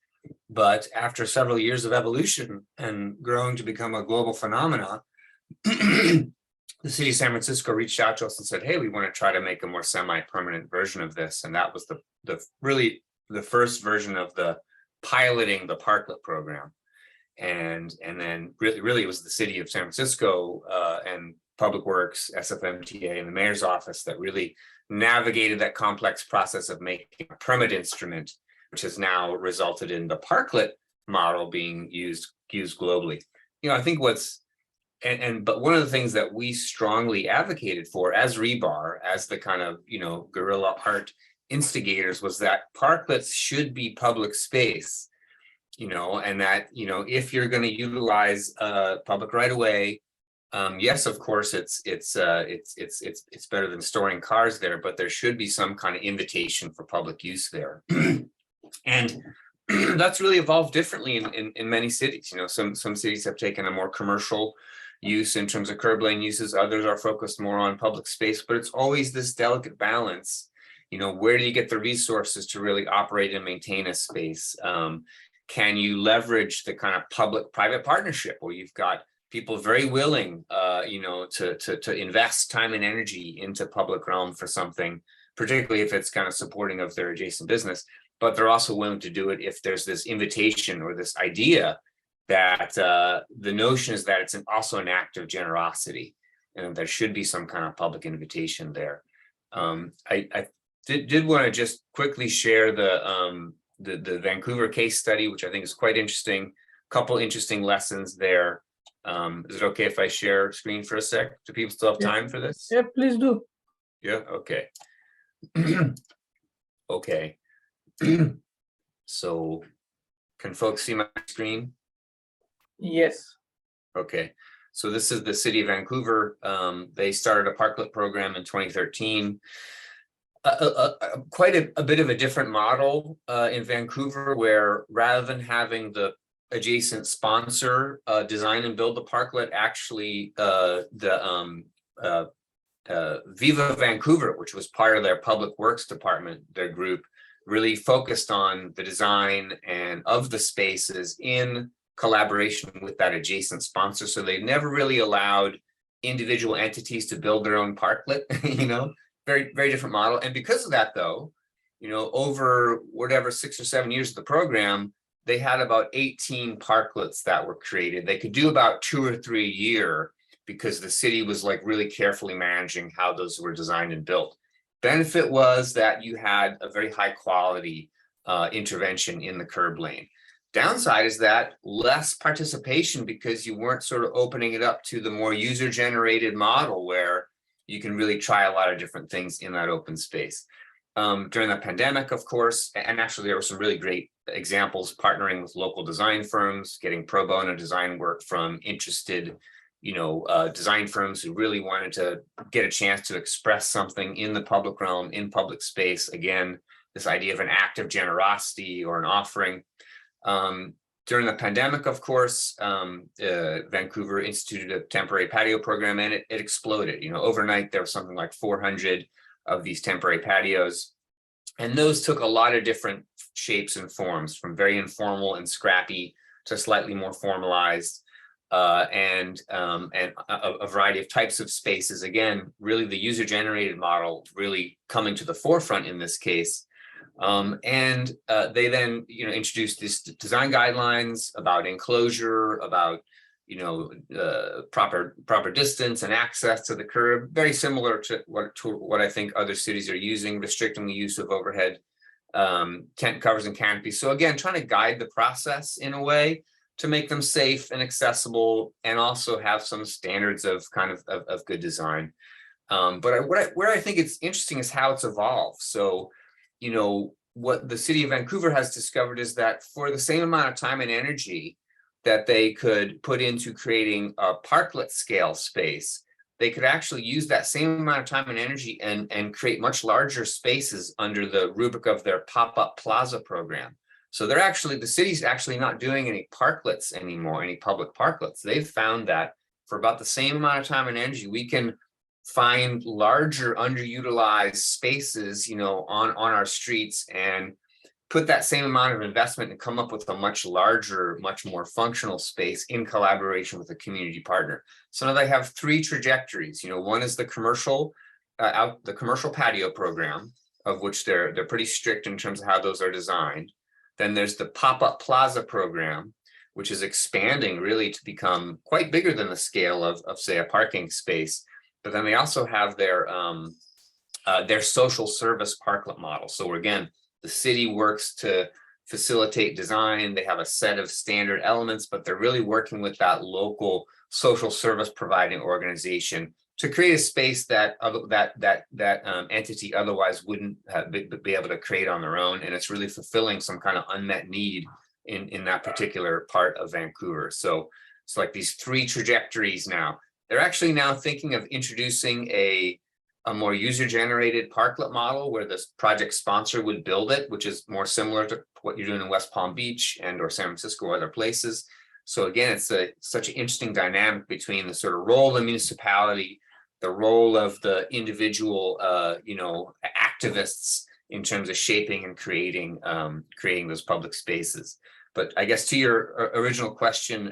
But after several years of evolution and growing to become a global phenomena, the city of San Francisco reached out to us and said, hey, we want to try to make a more semi-permanent version of this. And that was really the first version of the piloting the parklet program. And then really it was the city of San Francisco and Public Works, SFMTA, and the mayor's office that really navigated that complex process of making a permit instrument, which has now resulted in the parklet model being used globally. I think but one of the things that we strongly advocated for as Rebar, as the kind of, guerrilla art instigators, was that parklets should be public space, and that, if you're going to utilize public right of way, yes, of course, it's better than storing cars there, but there should be some kind of invitation for public use there. And that's really evolved differently in many cities. Some cities have taken a more commercial use in terms of curb lane uses. Others are focused more on public space, but it's always this delicate balance. Where do you get the resources to really operate and maintain a space? Can you leverage the kind of public-private partnership where you've got people very willing, to invest time and energy into public realm for something, particularly if it's kind of supporting of their adjacent business, but they're also willing to do it if there's this invitation or this idea that the notion is that it's also an act of generosity, and there should be some kind of public invitation there. I did want to just quickly share the Vancouver case study, which I think is quite interesting. Couple interesting lessons there. Is it okay if I share screen for a sec? Do people still have time for this? Yeah, please do. Yeah, okay. Okay. So can folks see my screen? Yes. Okay, so this is the city of Vancouver. They started a parklet program in 2013. Quite a bit of a different model in Vancouver, where rather than having the adjacent sponsor design and build the parklet, actually Viva Vancouver, which was part of their public works department, their group, really focused on the design and of the spaces in collaboration with that adjacent sponsor. So they never really allowed individual entities to build their own parklet, very, very different model. And because of that, though, over whatever 6 or 7 years of the program, they had about 18 parklets that were created. They could do about 2 or 3 a year because the city was like really carefully managing how those were designed and built. Benefit was that you had a very high quality intervention in the curb lane. Downside is that less participation, because you weren't sort of opening it up to the more user-generated model where you can really try a lot of different things in that open space. During the pandemic, of course, and actually there were some really great examples partnering with local design firms, getting pro bono design work from interested, design firms who really wanted to get a chance to express something in the public realm, in public space. Again, this idea of an act of generosity or an offering. During the pandemic, of course, Vancouver instituted a temporary patio program, and it exploded. Overnight, there was something like 400 of these temporary patios. And those took a lot of different shapes and forms, from very informal and scrappy to slightly more formalized, and a variety of types of spaces. Again, really the user-generated model really coming to the forefront in this case. They then, introduced these design guidelines about enclosure, about proper distance and access to the curb, very similar to what I think other cities are using, restricting the use of overhead tent covers and canopies. So again, trying to guide the process in a way to make them safe and accessible, and also have some standards of of good design. But where I think it's interesting is how it's evolved. So, what the city of Vancouver has discovered is that for the same amount of time and energy that they could put into creating a parklet scale space, they could actually use that same amount of time and energy and create much larger spaces under the rubric of their pop-up plaza program. So the city's actually not doing any parklets anymore, any public parklets. They've found that for about the same amount of time and energy, we can find larger underutilized spaces, on our streets, and put that same amount of investment and come up with a much larger, much more functional space in collaboration with a community partner. So now they have three trajectories. One is the commercial patio program, of which they're pretty strict in terms of how those are designed. Then there's the pop-up plaza program, which is expanding really to become quite bigger than the scale of say, a parking space. But then they also have their social service parklet model. So again, the city works to facilitate design. They have a set of standard elements, but they're really working with that local social service providing organization to create a space that entity otherwise wouldn't be able to create on their own. And it's really fulfilling some kind of unmet need in that particular part of Vancouver. So it's like these three trajectories now. They're actually now thinking of introducing a more user-generated parklet model where this project sponsor would build it, which is more similar to what you're doing in West Palm Beach and or San Francisco or other places. So again, it's such an interesting dynamic between the sort of role of the municipality, the role of the individual, activists in terms of shaping and creating those public spaces. But I guess to your original question,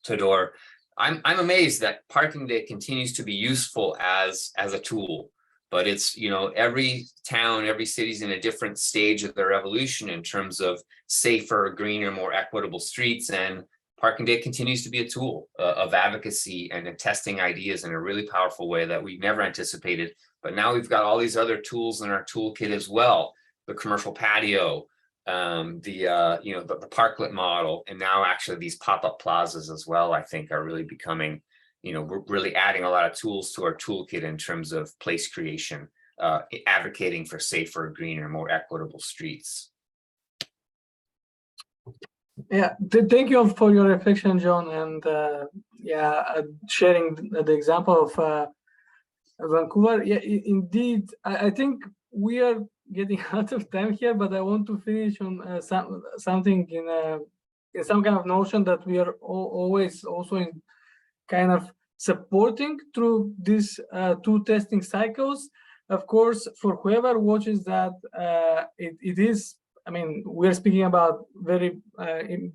Todor, I'm amazed that Parking Day continues to be useful as a tool, but it's, every town, every city's in a different stage of their evolution in terms of safer, greener, more equitable streets, and Parking Day continues to be a tool of advocacy and testing ideas in a really powerful way that we've never anticipated. But now we've got all these other tools in our toolkit as well: the commercial patio, the parklet model, and now actually these pop-up plazas as well. I think are really becoming, we're really adding a lot of tools to our toolkit in terms of place creation, advocating for safer, greener, more equitable streets. Yeah, thank you for your reflection, John, and sharing the example of Vancouver. Yeah, indeed, I think we are getting out of time here, but I want to finish on something in some kind of notion that we are always also in kind of supporting through these two testing cycles. Of course, for whoever watches that, it is, we're speaking about very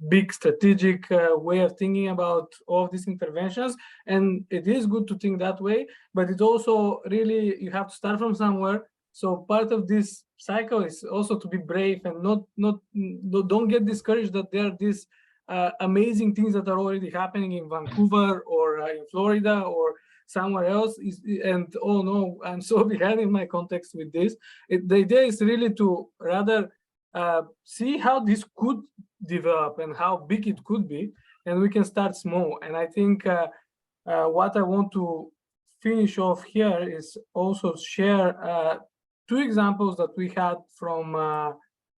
big strategic way of thinking about all of these interventions, and it is good to think that way, but it also really, you have to start from somewhere. So part of this cycle is also to be brave and don't get discouraged that there are these amazing things that are already happening in Vancouver or in Florida or somewhere else, and oh no, I'm so behind in my context with this. The idea is really to rather see how this could develop and how big it could be, and we can start small. And I think what I want to finish off here is also share two examples that we had from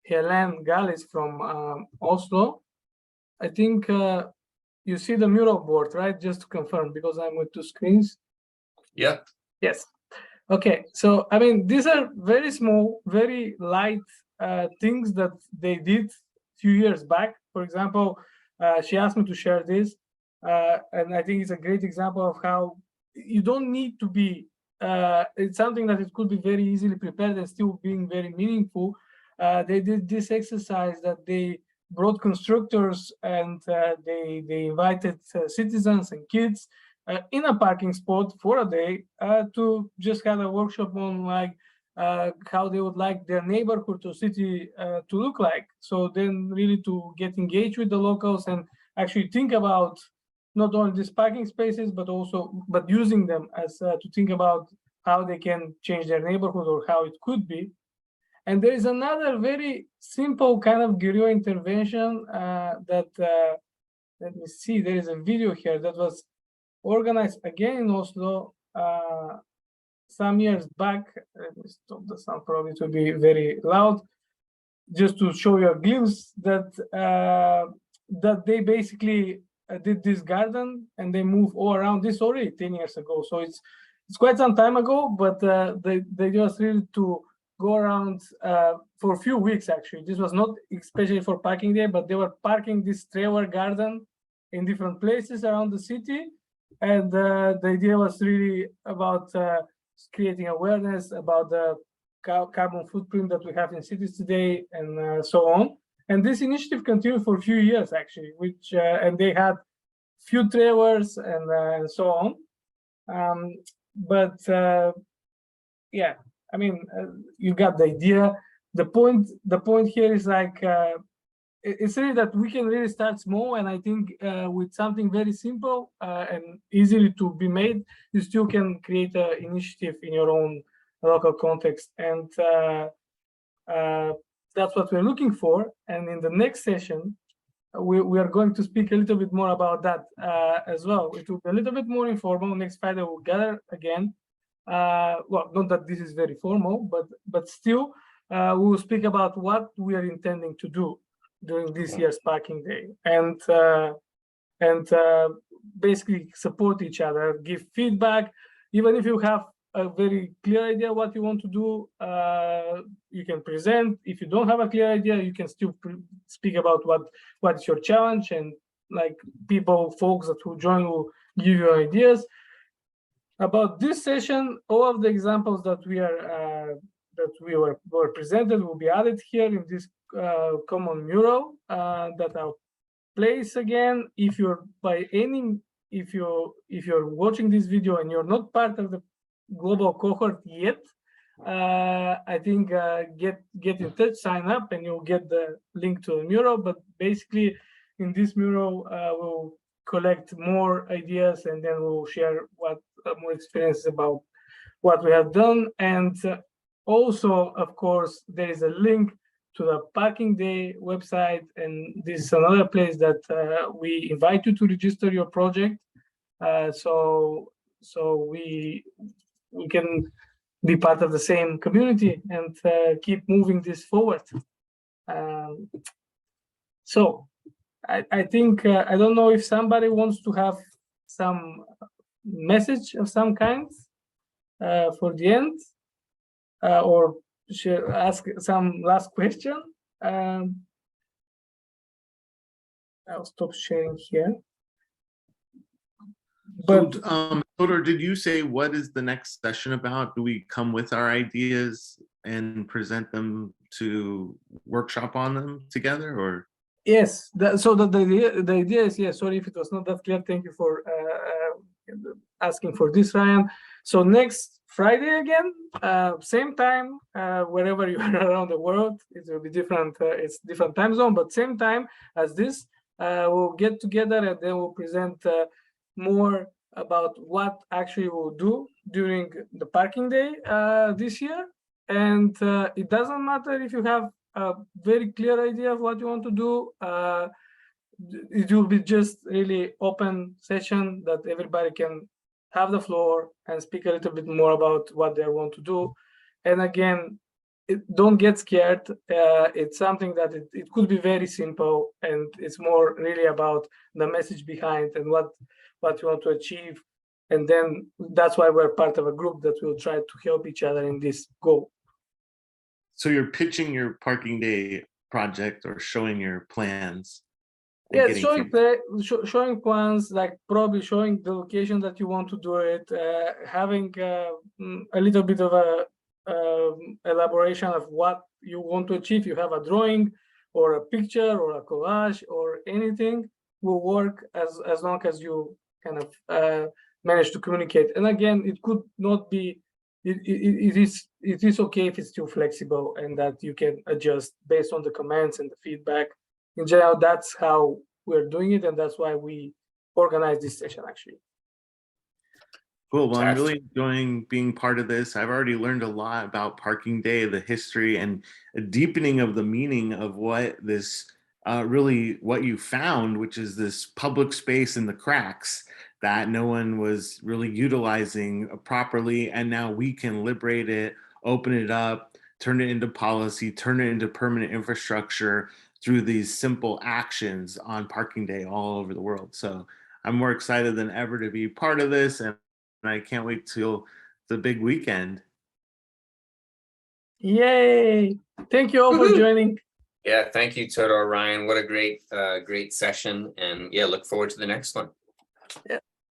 Helene Gallis from Oslo. I think you see the mural board, right? Just to confirm, because I'm with two screens. Yeah. Yes. Okay. So, these are very small, very light things that they did a few years back. For example, she asked me to share this, and I think it's a great example of how you don't need to be, it's something that it could be very easily prepared and still being very meaningful. They did this exercise that they brought constructors and they invited citizens and kids in a parking spot for a day to just have a workshop on how they would like their neighborhood or city to look like. So then really to get engaged with the locals and actually think about not only these parking spaces, but using them as to think about how they can change their neighborhood or how it could be. And there is another very simple kind of guerrilla intervention that, let me see, there is a video here that was organized again in Oslo some years back. Let me stop the sound, probably to be very loud, just to show you a glimpse that that they basically did this garden and they move all around. This already 10 years ago, so it's quite some time ago, but they just really to go around for a few weeks. Actually, this was not especially for parking day, but they were parking this trailer garden in different places around the city, and the idea was really about creating awareness about the carbon footprint that we have in cities today, and so on. And this initiative continued for a few years actually, which and they had few trailers and so on. But yeah, I mean, you got the idea. The point here is like it's really that we can really start small, and I think with something very simple and easily to be made, you still can create an initiative in your own local context, and that's what we're looking for. And in the next session, we are going to speak a little bit more about that as well. It will be a little bit more informal. Next Friday we'll gather again. Well, not that this is very formal, but still we will speak about what we are intending to do during this year's parking day, and basically support each other, give feedback. Even if you have a very clear idea what you want to do, you can present. If you don't have a clear idea, you can still speak about what is your challenge, and like folks that will join will give you ideas. About this session, all of the examples that were presented will be added here in this common mural that I'll place again. If you're if you're watching this video and you're not part of the global cohort yet, I think get in touch, sign up, and you'll get the link to the mural. But basically, in this mural, we'll collect more ideas, and then we'll share more experiences about what we have done. And also, of course, there is a link to the Parking Day website, and this is another place that we invite you to register your project, so we can be part of the same community and keep moving this forward. So I think I don't know if somebody wants to have some message of some kind for the end, or should ask some last question. I'll stop sharing here. But so, Todor, did you say what is the next session about? Do we come with our ideas and present them to workshop on them together, or? Yes, the idea is, yes, sorry if it was not that clear. Thank you for asking for this, Ryan. So next Friday again, same time, wherever you are around the world, it will be different. It's different time zone, but same time as this. We'll get together and then we'll present more about what actually we'll do during the parking day this year. And it doesn't matter if you have a very clear idea of what you want to do. It will be just really open session that everybody can have the floor and speak a little bit more about what they want to do. And again, don't get scared. It's something that it could be very simple, and it's more really about the message behind and what you want to achieve. And then that's why we're part of a group that will try to help each other in this goal. So you're pitching your parking day project or showing your plans? Yeah, showing plans, like probably showing the location that you want to do it, having a little bit of a elaboration of what you want to achieve. You have a drawing or a picture or a collage or anything will work as long as you kind of manage to communicate. And again, it could not be, it is okay if it's still flexible and that you can adjust based on the comments and the feedback. In general, that's how we're doing it, and that's why we organize this session actually. Cool. Well, I'm Fantastic. really enjoying being part of this. I've already learned a lot about Parking Day, the history, and a deepening of the meaning of what this really what you found, which is this public space in the cracks that no one was really utilizing properly. And now we can liberate it, open it up, turn it into policy, turn it into permanent infrastructure through these simple actions on Parking Day all over the world. So I'm more excited than ever to be part of this. And I can't wait till the big weekend. Yay! Thank you all for Woohoo! joining. Yeah, thank you, Todor, Ryan. What a great session. And yeah, look forward to the next one.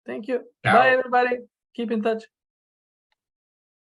Thank you. Ciao. Bye, everybody. Keep in touch.